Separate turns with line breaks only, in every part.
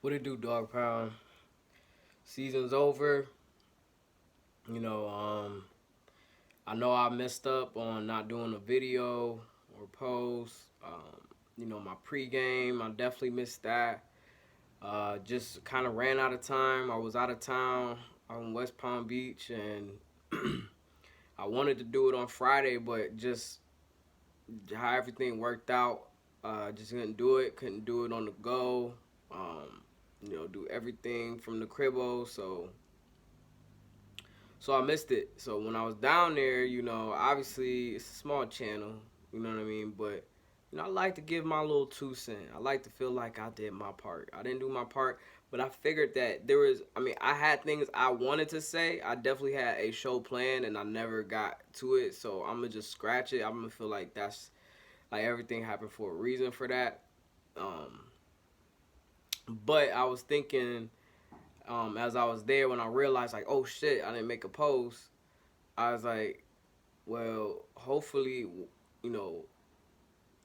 What it do, dog pound? Season's over. You know, I know I messed up on not doing a video or post. My pregame, I definitely missed that. Just kind of ran out of time. I was out of town on West Palm Beach, and I wanted to do it on Friday, but just how everything worked out, just couldn't do it. Couldn't do it on the go. Do everything from the cribbo. So I missed it. So when I was down there, obviously it's a small channel, you know what I mean? But, I like to give my little 2 cents. I like to feel like I did my part. I didn't do my part, but I figured that I had things I wanted to say. I definitely had a show planned and I never got to it. So I'm going to just scratch it. I'm going to feel like that's, like everything happened for a reason for that. But I was thinking, as I was there, when I realized, like, oh shit, I didn't make a post, I was like, well, hopefully, you know,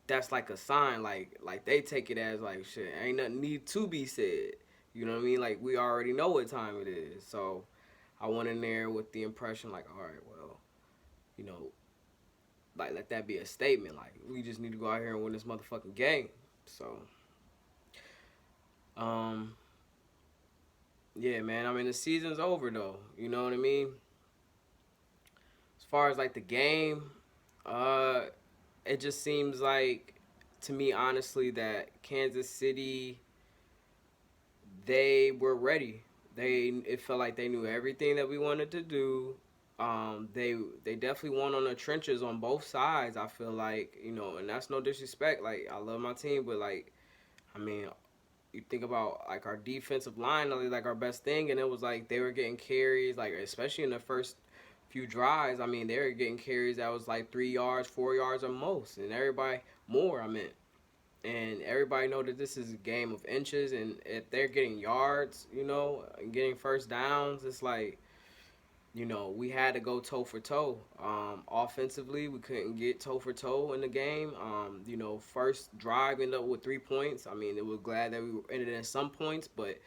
that's like a sign, like they take it as like shit, ain't nothing need to be said. You know what I mean? Like we already know what time it is. So I went in there with the impression, like, all right, well, you know, like let that be a statement. Like we just need to go out here and win this motherfucking game. So, um, yeah, man. I mean, the season's over though. You know what I mean? As far as like the game, uh, it just seems like to me, honestly, that Kansas City, they were ready. It felt like they knew everything that we wanted to do. They definitely won on the trenches on both sides. I feel like, and that's no disrespect. Like I love my team, but like, I mean, you think about like our defensive line, like our best thing, and it was like they were getting carries, like especially in the first few drives. I mean, they were getting carries that was like 3 yards, 4 yards or most, and everybody more. I meant, and everybody know that this is a game of inches, and if they're getting yards, and getting first downs, it's like, we had to go toe for toe. Offensively, we couldn't get toe for toe in the game. First drive ended up with 3 points. I mean, it was glad that we ended in some points, but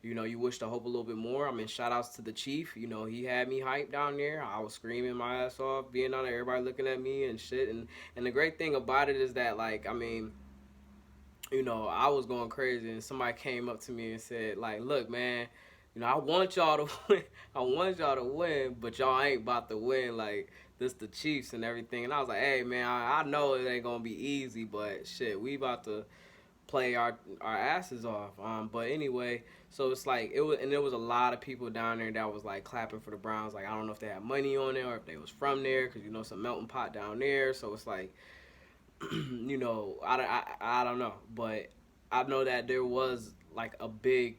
you wish to hope a little bit more. I mean, shout outs to the Chief. He had me hyped down there. I was screaming my ass off, being down there, everybody looking at me and shit. And the great thing about it is that, like, I mean, I was going crazy, and somebody came up to me and said, like, look, man, I want y'all to win. I want y'all to win, but y'all ain't about to win. Like, this the Chiefs and everything. And I was like, hey, man, I know it ain't going to be easy, but shit, we about to play our asses off. But anyway, so it's like, there was a lot of people down there that was, like, clapping for the Browns. Like, I don't know if they had money on it or if they was from there, because, it's a melting pot down there. So it's like, I don't know, but I know that there was like a big,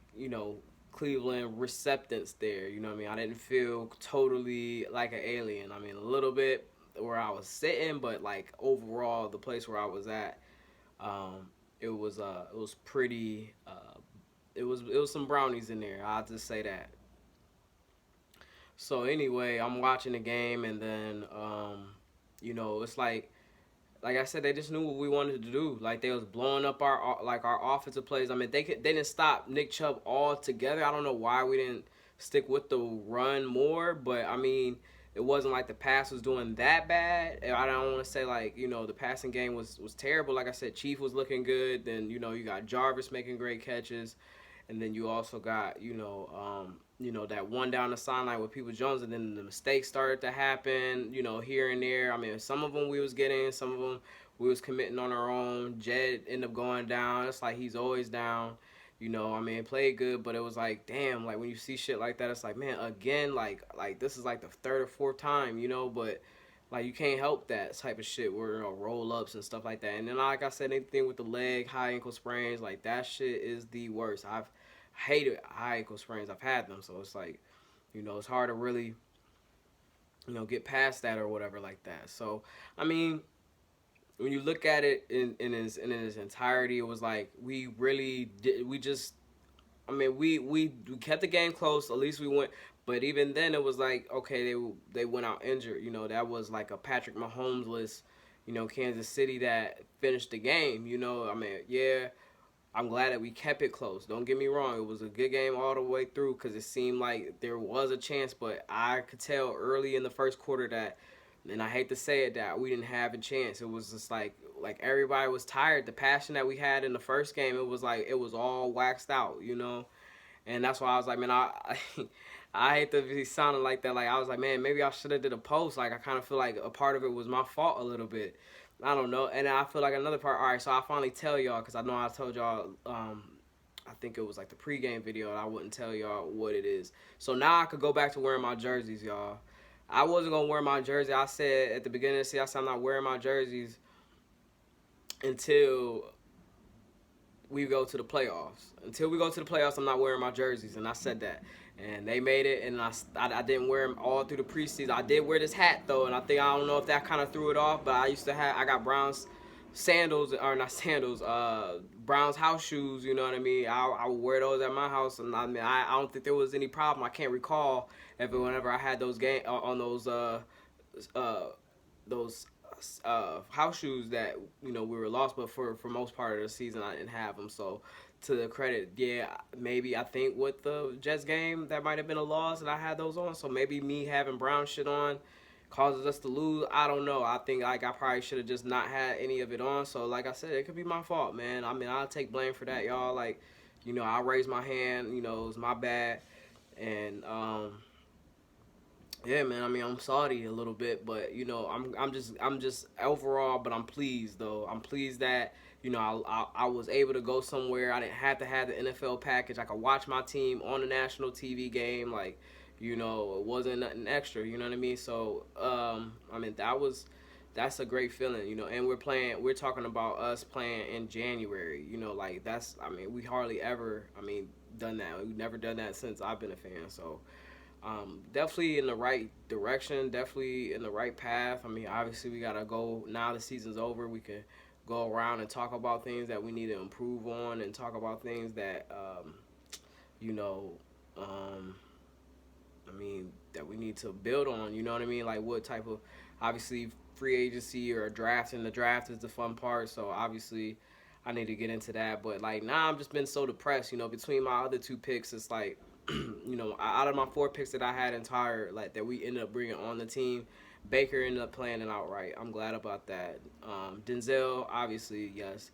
Cleveland receptance there. You know what I mean? I didn't feel totally like an alien. I mean, a little bit where I was sitting, but like overall, the place where I was at, it was pretty. It was some brownies in there. I'll just say that. So anyway, I'm watching the game, and then it's like I said, they just knew what we wanted to do. Like they was blowing up our offensive plays. I mean, they didn't stop Nick Chubb altogether. I don't know why we didn't stick with the run more, but I mean, it wasn't like the pass was doing that bad. I don't want to say like the passing game was terrible. Like I said, Chief was looking good. Then you got Jarvis making great catches, and then you also got that one down the sideline with People Jones, and then the mistakes started to happen, here and there. I mean, some of them we was getting, some of them we was committing on our own. Jed ended up going down. It's like he's always down. I mean, played good, but it was like, damn, like when you see shit like that, it's like, man, again, like this is like the third or fourth time, but like you can't help that type of shit where roll ups and stuff like that. And then like I said, anything with the leg, high ankle sprains, like that shit is the worst. I've hated high ankle sprains. I've had them, so it's like, it's hard to really, get past that or whatever like that. So I mean, when you look at it in its entirety, it was like we really did. We just, I mean, we kept the game close. At least we went. But even then, it was like, okay, they went out injured. That was like a Patrick Mahomes list. Kansas City that finished the game. I mean, yeah, I'm glad that we kept it close. Don't get me wrong; it was a good game all the way through because it seemed like there was a chance, but I could tell early in the first quarter that, and I hate to say it, that we didn't have a chance. It was just like everybody was tired. The passion that we had in the first game, it was like it was all waxed out, you know. And that's why I was like, man, I hate to be sounding like that. Like I was like, man, maybe I should have did a post. Like I kind of feel like a part of it was my fault a little bit. I don't know. And I feel like another part. All right, so I finally tell y'all because I know I told y'all. I think it was like the pregame video, and I wouldn't tell y'all what it is. So now I could go back to wearing my jerseys, y'all. I wasn't gonna wear my jersey. I said at the beginning of the season, I said I'm not wearing my jerseys until we go to the playoffs. Until we go to the playoffs, I'm not wearing my jerseys, and I said that. And they made it, and I didn't wear them all through the preseason. I did wear this hat though, and I don't know if that kind of threw it off, but I got Browns sandals, or not sandals, Browns house shoes. You know what I mean? I would wear those at my house, and I mean I don't think there was any problem. I can't recall if whenever I had those game on uh, those house shoes that we were lost, but for most part of the season I didn't have them. So to the credit, yeah, maybe I think with the Jets game that might have been a loss, and I had those on. So maybe me having brown shit on causes us to lose. I don't know. I think like I probably should have just not had any of it on. So like I said, it could be my fault, man. I mean, I'll take blame for that, y'all. Like, I raised my hand. It was my bad, and yeah, man. I mean, I'm salty a little bit, but I'm just overall. But I'm pleased though. I'm pleased that I was able to go somewhere. I didn't have to have the NFL package. I could watch my team on the national TV game. Like, it wasn't nothing extra. You know what I mean? So, I mean that's a great feeling. And We're talking about us playing in January. Like that's. I mean, we hardly ever. I mean, done that. We've never done that since I've been a fan. So. Definitely in the right direction, definitely in the right path. I mean, obviously, we got to go now the season's over. We can go around and talk about things that we need to improve on and talk about things that, you know, um, I mean, that we need to build on. You know what I mean? Like, what type of, obviously, free agency or draft, and the draft is the fun part. So, obviously, I need to get into that. But, like, now I'm just been so depressed, between my other two picks, it's like, out of my four picks that I had entire like that we ended up bringing on the team, Baker ended up playing it outright. I'm glad about that. Denzel, obviously, yes.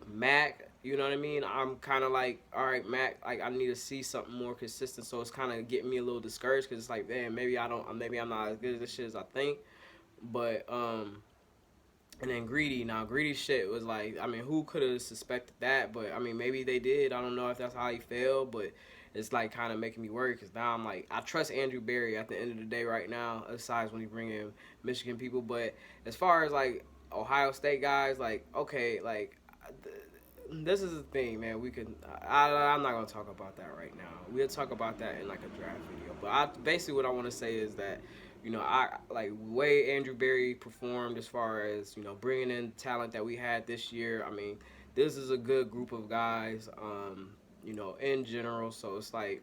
Mac, you know what I mean? I'm kind of like, all right, Mac, like I need to see something more consistent. So it's kind of getting me a little discouraged because it's like, man, maybe I'm not as good at this shit as I think. But and then Greedy. Now Greedy shit was like, I mean, who could have suspected that? But I mean, maybe they did. I don't know if that's how he felt, but it's like kind of making me worry because now I'm like, I trust Andrew Berry at the end of the day right now. Aside when he bring in Michigan people, but as far as like Ohio State guys, like okay, like this is the thing, man. I'm not gonna talk about that right now. We'll talk about that in like a draft video. But basically what I want to say is that I like the way Andrew Berry performed as far as bringing in talent that we had this year. I mean, this is a good group of guys, in general. So it's like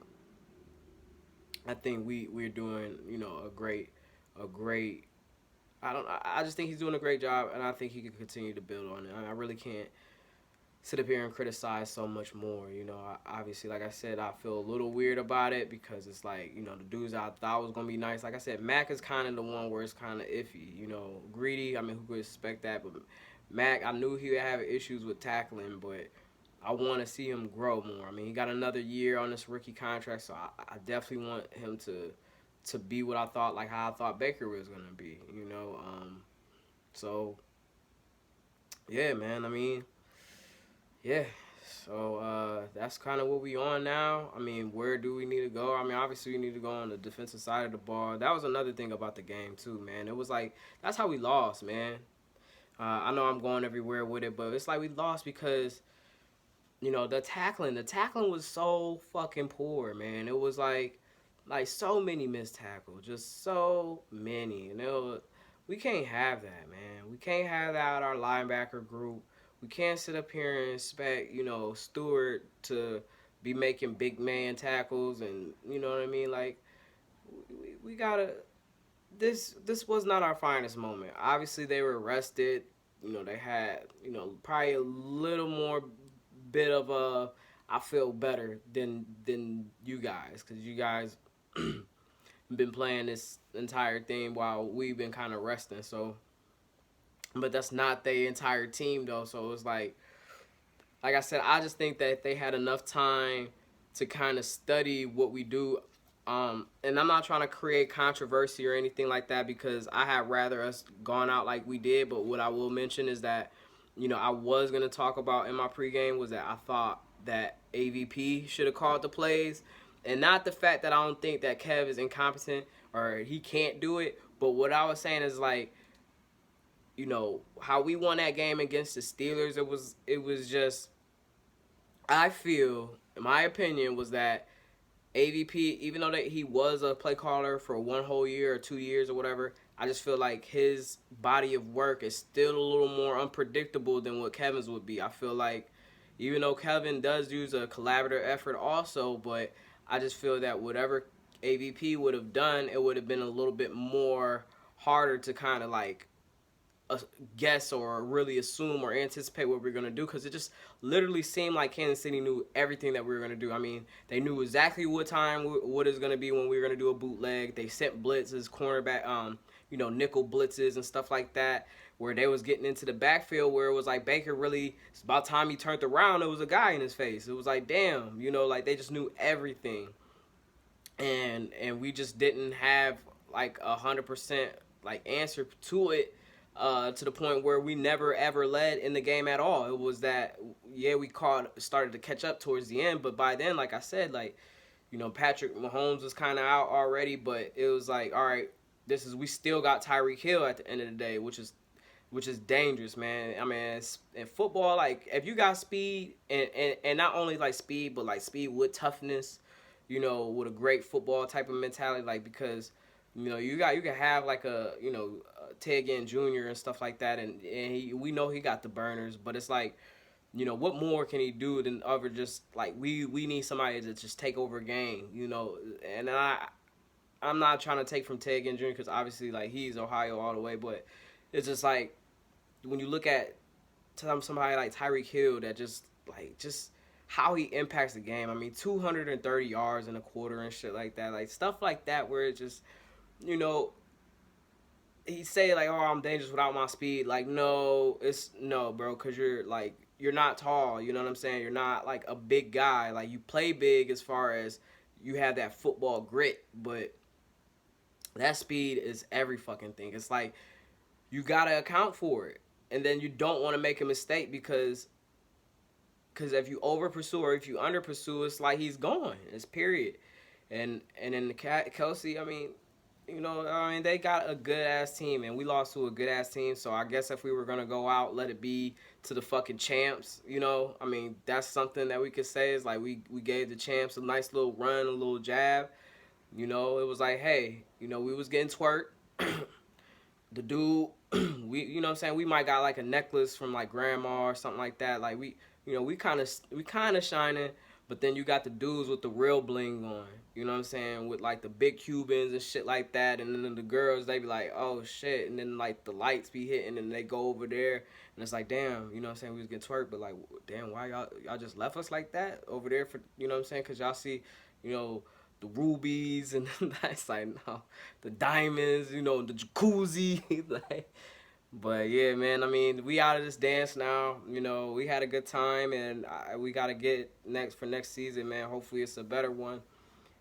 I think we're doing a great. I just think he's doing a great job, and I think he can continue to build on it. I really can't sit up here and criticize so much more. Obviously, like I said, I feel a little weird about it because it's like, the dudes I thought was going to be nice. Like I said, Mac is kind of the one where it's kind of iffy. Greedy, I mean, who could expect that? But Mac, I knew he would have issues with tackling, but I want to see him grow more. I mean, he got another year on this rookie contract, so I definitely want him to be what I thought, like how I thought Baker was going to be, So, yeah, man, I mean, yeah, so that's kind of what we on now. I mean, where do we need to go? I mean, obviously we need to go on the defensive side of the ball. That was another thing about the game too, man. It was like that's how we lost, man. I know I'm going everywhere with it, but it's like we lost because the tackling was so fucking poor, man. It was like so many missed tackles, just so many, we can't have that, man. We can't have that out our linebacker group. We can't sit up here and expect, Stewart to be making big man tackles and you know what I mean? Like we gotta this was not our finest moment. Obviously they were rested. They had, probably a little more bit of a I feel better than you guys because you guys been playing this entire thing while we've been kind of resting. So, but that's not the entire team though. So it's like I said, I just think that they had enough time to kind of study what we do. And I'm not trying to create controversy or anything like that because I had rather us gone out like we did. But what I will mention is that, I was gonna talk about in my pregame was that I thought that AVP should have called the plays, and not the fact that I don't think that Kev is incompetent or he can't do it. But what I was saying is like, how we won that game against the Steelers. It was just I feel, in my opinion, was that AVP, even though that he was a play caller for 1 whole year or 2 years or whatever, I just feel like his body of work is still a little more unpredictable than what Kevin's would be. I feel like even though Kevin does use a collaborative effort also, but I just feel that whatever AVP would have done, it would have been a little bit more harder to kind of like guess or really assume or anticipate what we're going to do because it just literally seemed like Kansas City knew everything that we were going to do. I mean, they knew exactly what time, what is going to be when we were going to do a bootleg. They sent blitzes, cornerback, nickel blitzes and stuff like that where they was getting into the backfield where it was like Baker really, it's about time he turned around, there was a guy in his face. It was like, damn, like they just knew everything. And we just didn't have like 100% like answer to it to the point where we never ever led in the game at all. It was that we started to catch up towards the end, but by then, like I said, like Patrick Mahomes was kind of out already, but it was like, all right, we still got Tyreek Hill at the end of the day, which is dangerous, man. I mean, in football, like if you got speed and not only like speed, but like speed with toughness, with a great football type of mentality, like because you can have like a Ted Ginn Jr. and stuff like that, and we know he got the burners, but it's like, what more can he do than other just like we need somebody to just take over a game, and I'm not trying to take from Ted Ginn Jr. because obviously like he's Ohio all the way, but it's just like when you look at somebody like Tyreek Hill that just how he impacts the game. I mean, 230 yards in a quarter and shit like that, like stuff like that where it just he say like, "Oh, I'm dangerous without my speed." Like, no, bro, because you're not tall. You know what I'm saying? You're not like a big guy. Like you play big as far as you have that football grit, but that speed is every fucking thing. It's like you gotta account for it, and then you don't want to make a mistake because if you over pursue or if you under pursue, it's like he's gone. It's period. And in the Kelsey, I mean, they got a good ass team, and we lost to a good ass team. So I guess if we were gonna go out, let it be to the fucking champs. I mean, that's something that we could say is like we gave the champs a nice little run, a little jab. It was like, hey, we was getting twerked. The dude, what I'm saying, we might got like a necklace from like grandma or something like that. Like we kind of shining. But then you got the dudes with the real bling on, you know what I'm saying, with like the big Cubans and shit like that. And then the girls, they be like, oh shit. And then like the lights be hitting and they go over there. And it's like, damn, you know what I'm saying, we was getting twerked. But like, damn, why y'all just left us like that over there for, you know what I'm saying? Because y'all see, the rubies and that's like, no, the diamonds, the jacuzzi. Like, but yeah, man. I mean, we out of this dance now. We had a good time, and we gotta get next season, man. Hopefully, it's a better one.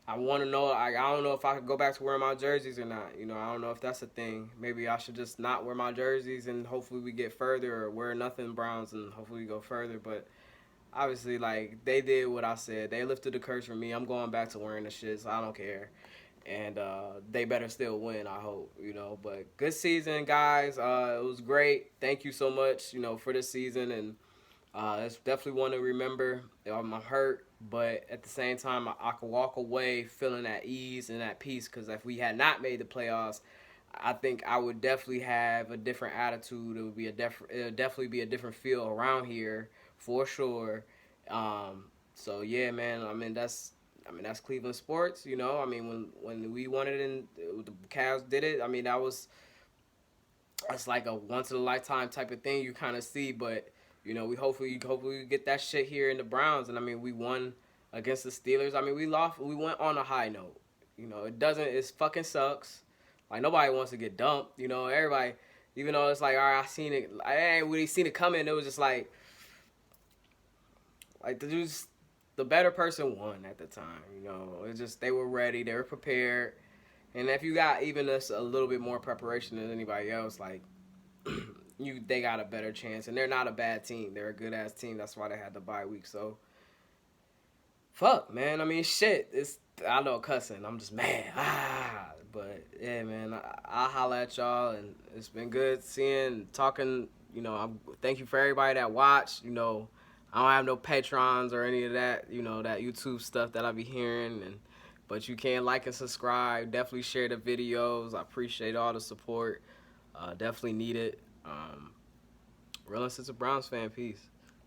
I want to know. I don't know if I could go back to wearing my jerseys or not. I don't know if that's a thing. Maybe I should just not wear my jerseys, and hopefully we get further, or wear nothing Browns, and hopefully we go further. But obviously, like they did what I said. They lifted the curse for me. I'm going back to wearing the shit, so I don't care. And they better still win, I hope, But good season, guys. It was great. Thank you so much, for this season. And it's definitely one to remember. I'm hurt, but at the same time, I could walk away feeling at ease and at peace because if we had not made the playoffs, I think I would definitely have a different attitude. It would definitely be a different feel around here for sure. So yeah, man. I mean that's Cleveland sports. I mean when we won it and the Cavs did it. I mean that's like a once in a lifetime type of thing you kind of see, but You know, we hopefully we get that shit here in the Browns. And I mean, we won against the Steelers. I mean, we lost. We went on a high note. You know, it fucking sucks. Like nobody wants to get dumped. You know, everybody. Even though it's like, all right, I seen it. I ain't really seen it coming. It was just like the better person won at the time. You know, it's just they were ready, they were prepared, and if you got even a little bit more preparation than anybody else, like they got a better chance. And they're not a bad team. They're a good ass team. That's why they had the bye week. So fuck, man. I mean, shit. I know cussing. I'm just mad. But yeah, man. I'll holla at y'all, and it's been good seeing, talking. You know, thank you for everybody that watched. You know, I don't have no patrons or any of that. You know, that YouTube stuff that I be hearing, but you can like and subscribe. Definitely share the videos. I appreciate all the support. Definitely need it. Real Sense of Browns fan. Peace.